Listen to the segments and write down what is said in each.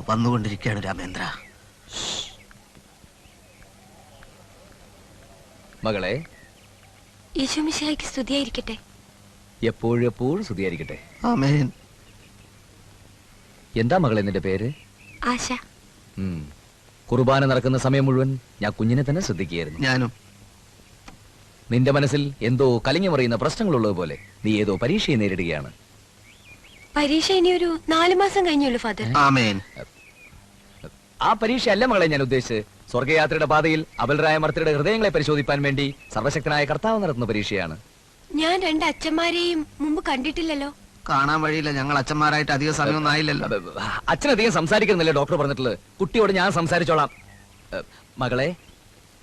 വന്നുകൊണ്ടിരിക്കുകയാണ് രാമേന്ദ്ര. മകളെ, യേശുമിശിഹായ്ക്ക് സ്തുതിയായിരിക്കട്ടെ. എപ്പോഴും സ്തുതിയായിരിക്കട്ടെ. ആമേൻ. എന്താ മകളെ നിന്റെ പേര്? ആശ. കുർബാന നടക്കുന്ന സമയം മുഴുവൻ ഞാൻ കുഞ്ഞിനെ തന്നെ ശ്രദ്ധിക്കുകയായിരുന്നു. ഞാനും. നിന്റെ മനസ്സിൽ എന്തോ കലങ്ങി മറിയുന്ന പ്രശ്നങ്ങളുള്ളത് പോലെ നീ ഏതോ പരീക്ഷയെ നേരിടുകയാണ്. പരീക്ഷ ഇനി ഒരു 4 മാസം കഴിഞ്ഞുള്ളൂ ഫാദർ. ആമേൻ. ആ പരീക്ഷ അല്ല മകളെ ഞാൻ ഉദ്ദേശിച്ചത്. സ്വർഗയാത്രയുടെ പാതയിൽ അബലരായ മർത്തരുടെ ഹൃദയങ്ങളെ പരിശോധിപ്പാൻ വേണ്ടി സർവശക്തനായ കർത്താവ് നടത്തുന്ന പരീക്ഷയാണ്. ഞാൻ 2 അച്ഛന്മാരെയും മുമ്പ് കണ്ടിട്ടില്ലല്ലോ. കാണാൻ വഴിയില്ല. ഞങ്ങൾ അച്ഛന്മാരായിട്ട് അധിക സമയമൊന്നും ആയില്ലല്ലോ. അച്ഛനധികം സംസാരിക്കുന്നില്ലേ ഡോക്ടർ പറഞ്ഞിട്ടുള്ളത്? കുട്ടിയോട് ഞാൻ സംസാരിച്ചോളാം. മകളെ,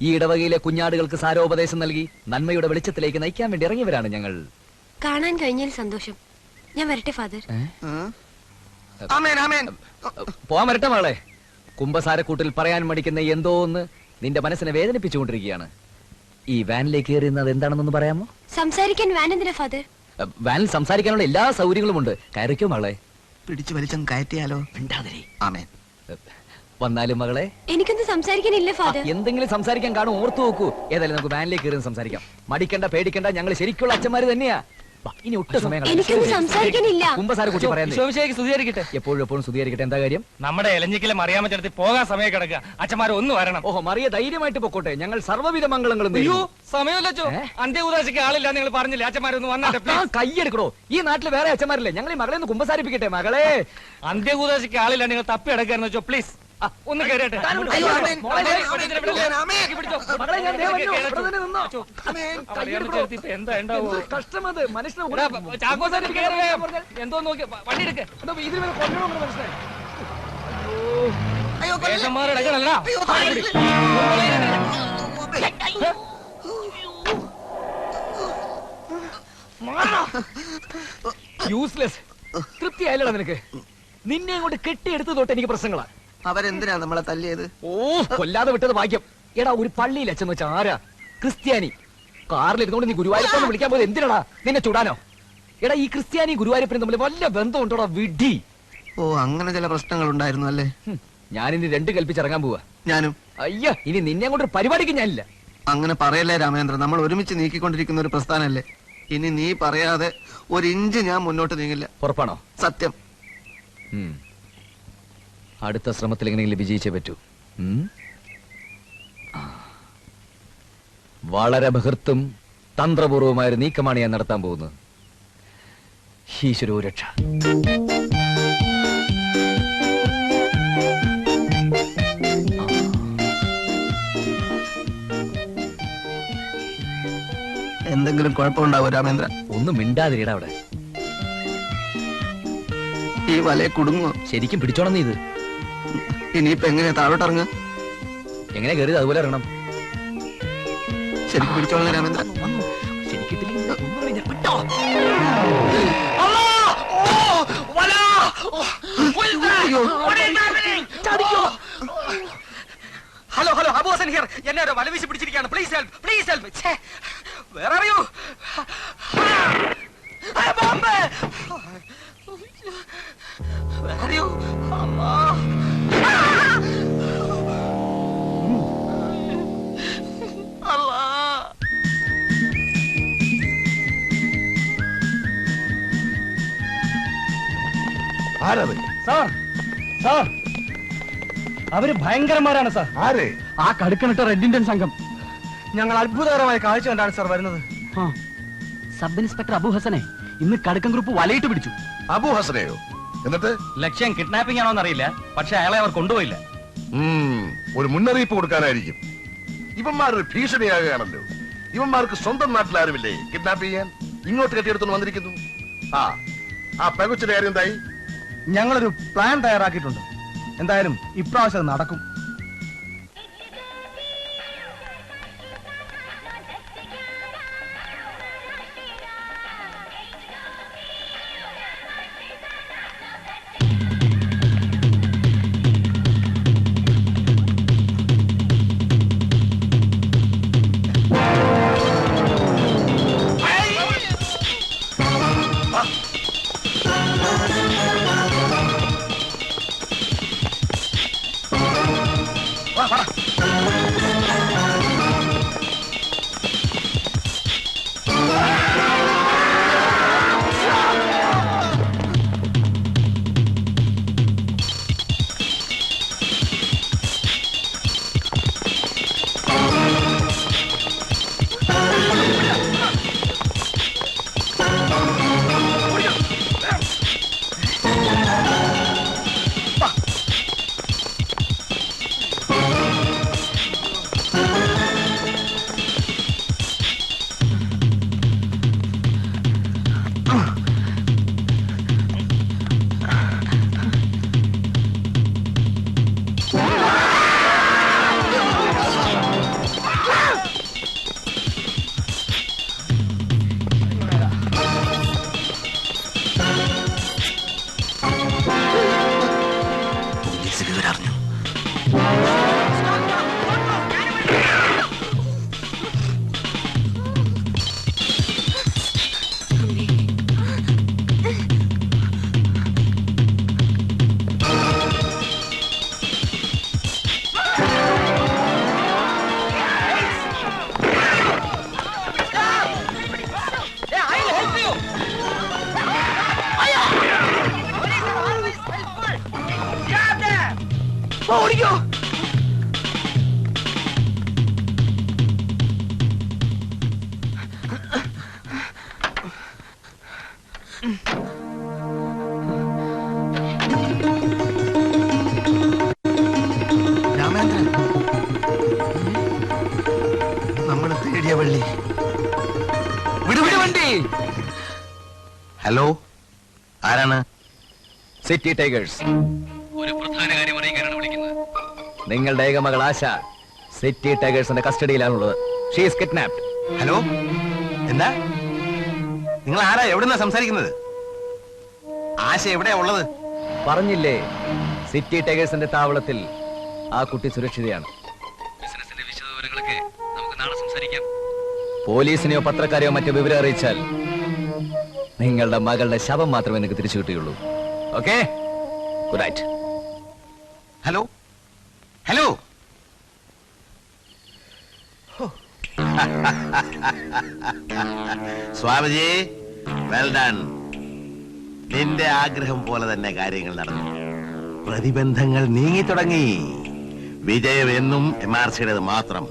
ഈ ഇടവകയിലെ കുഞ്ഞാടുകൾക്ക് സാരോപദേശം നൽകി നന്മയുടെ വെളിച്ചത്തിലേക്ക് നയിക്കാൻ വേണ്ടി ഇറങ്ങിയവരാണ് ഞങ്ങൾ. കാണാൻ കഴിഞ്ഞാൽ സന്തോഷം. ഞാൻ വരട്ടെ ഫാദർ. പോവാൻ വരട്ടെ മകളെ. കുംഭസാരക്കൂട്ടിൽ പറയാൻ മടിക്കുന്ന എന്തോ ഒന്ന് നിന്റെ മനസ്സിനെ വേദനിപ്പിച്ചുകൊണ്ടിരിക്കുകയാണ്. ഈ വാനിലേക്ക് കയറുന്നത് എന്താണെന്നൊന്ന് പറയാമോ? സംസാരിക്കാൻ വാൻ എന്തിനാ ഫാദർ? വാനിൽ സംസാരിക്കാനുള്ള എല്ലാ സൗകര്യങ്ങളും ഉണ്ട്. കയറിക്കോ മകളെ. പിടിച്ചു വലിച്ചം കയറ്റിയാലോ? ആമേൻ. വന്നാലും മകളെ, എനിക്കൊന്നും സംസാരിക്കാനില്ല ഫാദർ. എന്തെങ്കിലും സംസാരിക്കാൻ കാണും, ഓർത്തു നോക്കൂ. ഏതായാലും നമുക്ക് വാനിലേക്ക് കയറി സംസാരിക്കാം. മടിക്കണ്ട, പേടിക്കണ്ട, ഞങ്ങൾ ശരിക്കുള്ള അച്ഛന്മാര് തന്നെയാ. ഇനി ഒട്ടും സമയം സംസാരിക്കാനില്ല. കുംഭസാരക്കുട്ടി പറയാൻ എപ്പോഴും സ്തുതിയായിരിക്കട്ടെ. എന്താ കാര്യം? നമ്മുടെ എലഞ്ഞിക്കലെ മറിയാമ്മ ചേർത്തി പോകാൻ സമയം കിടക്കുക. അച്ഛന്മാർ ഒന്ന് വരണം. ഓഹോ, മറിയ ധൈര്യമായിട്ട് പൊക്കോട്ടെ. ഞങ്ങൾ സർവ്വവിധ മംഗളങ്ങളും. അയ്യോ, സമയമല്ലോ. അന്ത്യകൂദാശിക്ക് ആളില്ല നിങ്ങൾ പറഞ്ഞില്ലേ? അച്ഛന്മാരൊന്ന് വന്നിട്ട് കൈയെടുക്കണോ? ഈ നാട്ടിൽ വേറെ അച്ഛന്മാരില്ലേ? ഞങ്ങൾ ഈ മകളെ ഒന്ന് കുംഭസാരിപ്പിക്കട്ടെ. മകളെ, അന്ത്യകൂദാശിക്ക് ആളില്ല, നിങ്ങൾ തപ്പി അടക്കാന്ന് വെച്ചോ പ്ലീസ്. ഒന്ന് കയറിയട്ടെ. എന്താ ഉണ്ടാവോ? കഷ്ടമത് മനുഷ്യനെ എന്തോ നോക്കി വണ്ടി എടുക്ക. യൂസ്ലെസ്. തൃപ്തിയായില്ലടാ നിനക്ക്? നിന്നെ അങ്ങോട്ട് കെട്ടിയെടുത്ത് തൊട്ട് എനിക്ക് പ്രശ്നങ്ങളാ. അവരെന്തിനാ നമ്മളെ തല്ലിയത്? ഓ, കൊല്ലാതെ വിട്ടത് ഭാഗ്യം. എടാ, ഒരു പള്ളിയിൽ അച്ഛൻ വെച്ചാ ആരാ? ക്രിസ്ത്യാനി. കാറിലിരുന്നോണ്ട് നീ ഗുരുവായൂരപ്പനെ വിളിക്കാൻ പോയത് എന്തിനാടാ? നിന്നെ ചുടാനോ? എടാ, ഈ ക്രിസ്ത്യാനി ഗുരുവായൂരപ്പനും തമ്മിൽ വല്ല ബന്ധമുണ്ടോടാ? വിഡി. ഓ, അങ്ങനെ ചില പ്രശ്നങ്ങൾ ഉണ്ടായിരുന്നു അല്ലേ? ഞാനിനി 2 കൽപ്പിച്ചിറങ്ങാൻ പോവാ. ഞാനും. അയ്യ, ഇനി നിന്നെ അങ്ങോട്ട് പരിപാടിക്ക് ഞാനില്ല. അങ്ങനെ പറയല്ലേ രാമേന്ദ്രൻ. നമ്മൾ ഒരുമിച്ച് നീക്കിക്കൊണ്ടിരിക്കുന്ന ഒരു പ്രസ്ഥാനല്ലേ. ഇനി നീ പറയാതെ 1 ഇഞ്ച് ഞാൻ മുന്നോട്ട് നീങ്ങില്ല. ഉറപ്പാണോ? സത്യം. അടുത്ത ശ്രമത്തിൽ എങ്ങനെയെങ്കിലും വിജയിച്ചേ പറ്റൂ. വളരെ ബഹൃത്തും തന്ത്രപൂർവമായ ഒരു നീക്കമാണ് ഞാൻ നടത്താൻ പോകുന്നത്. ഈശ്വരോ രക്ഷ. എന്തെങ്കിലും കുഴപ്പമുണ്ടാവോ രാമേന്ദ്ര? ഒന്നും മിണ്ടാതിരിടാ അവിടെ. ഈ വലയെ കുടുങ്ങോ? ശരിക്കും പിടിച്ചോണം നീ ഇത്. ഇനിയിപ്പോ എങ്ങനെയാ താഴോട്ട് ഇറങ്ങുക? എങ്ങനെ കയറിയത് അതുപോലെ ഇറങ്ങണം. ശരിക്കും പിടിച്ചോളാം Ramendra. Hello hello, Abu Hasan here. എന്നെ ഒരു വല വീശി പിടിച്ചിരിക്കുകയാണ്. Please help, please help. Where are you? Bomb! Where are you? അവര് ഭയങ്കരന്മാരാണ് സാർ. ആര്? ആ കടുക്കനിട്ട റെഡ് ഇന്ത്യൻ സംഘം. ഞങ്ങൾ അത്ഭുതകരമായ കാഴ്ച കണ്ടാണ് സാർ വരുന്നത്. സബ് ഇൻസ്പെക്ടർ അബു ഹസനെ ഇന്ന് കടുക്കൻ ഗ്രൂപ്പ് വലയിട്ട് പിടിച്ചു. അബു ഹസനെയോ? എന്നിട്ട് ലക്ഷ്യം കിഡ്നാപ്പിംഗ് ആണോന്ന് അറിയില്ല, പക്ഷെ അയാളെ അവർ കൊണ്ടുപോയില്ല. ഒരു മുന്നറിയിപ്പ് കൊടുക്കാനായിരിക്കും. ഇവന്മാരൊരു ഭീഷണിയാകുകയാണല്ലോ. ഇവന്മാർക്ക് സ്വന്തം നാട്ടിൽ ആരുമില്ലേ കിഡ്നാപ്പ് ചെയ്യാൻ? ഇങ്ങോട്ട് കെട്ടിയെടുത്തു വന്നിരിക്കുന്നു. ആ പെകുച്ചിന്റെ കാര്യം എന്തായി? ഞങ്ങളൊരു പ്ലാൻ തയ്യാറാക്കിയിട്ടുണ്ട്. എന്തായാലും ഇപ്രാവശ്യം നടക്കും. ഓടിക്കോ. രാമേന്ദ്രൻ, നമ്മൾ തേടിയ വള്ളി. വിട് വിട് വണ്ടി. ഹലോ, ആരാണ്? City tigers. ഒരു പ്രധാന കാര്യം അറിയിക്കാനാണ് വിളിക്കുന്നത്. നിങ്ങളുടെ ഏക മകൾ ആശ സിറ്റി ടൈഗേഴ്സിന്റെ കസ്റ്റഡിയിലാണുള്ളത്. She is kidnapped. ഹലോ, എന്താ? നിങ്ങൾ ആരാ? എവിടുന്നാ സംസാരിക്കുന്നത്? ആശ എവിടെയാ ഉള്ളത്? പറഞ്ഞില്ലേ, സിറ്റി ടൈഗേഴ്സിന്റെ താവളത്തിൽ ആ കുട്ടി സുരക്ഷിതയാണ്. ബിസിനസിന്റെ വിശദവിവരങ്ങളൊക്കെ നമുക്ക് നാളെ സംസാരിക്കാം. പോലീസിനെയോ പത്രക്കാരെയോ മറ്റോ വിവരം അറിയിച്ചാൽ നിങ്ങളുടെ മകളുടെ ശവം മാത്രമേ നിങ്ങൾക്ക് തിരിച്ചു കിട്ടുകയുള്ളൂ. Okay, good night. Hello, hello. Swamiji, well done. നിന്റെ ആഗ്രഹം പോലെ തന്നെ കാര്യങ്ങൾ നടന്നു. പ്രതിബന്ധങ്ങൾ നീങ്ങി തുടങ്ങി. വിജയം എന്നും MRCയുടേത് മാത്രം.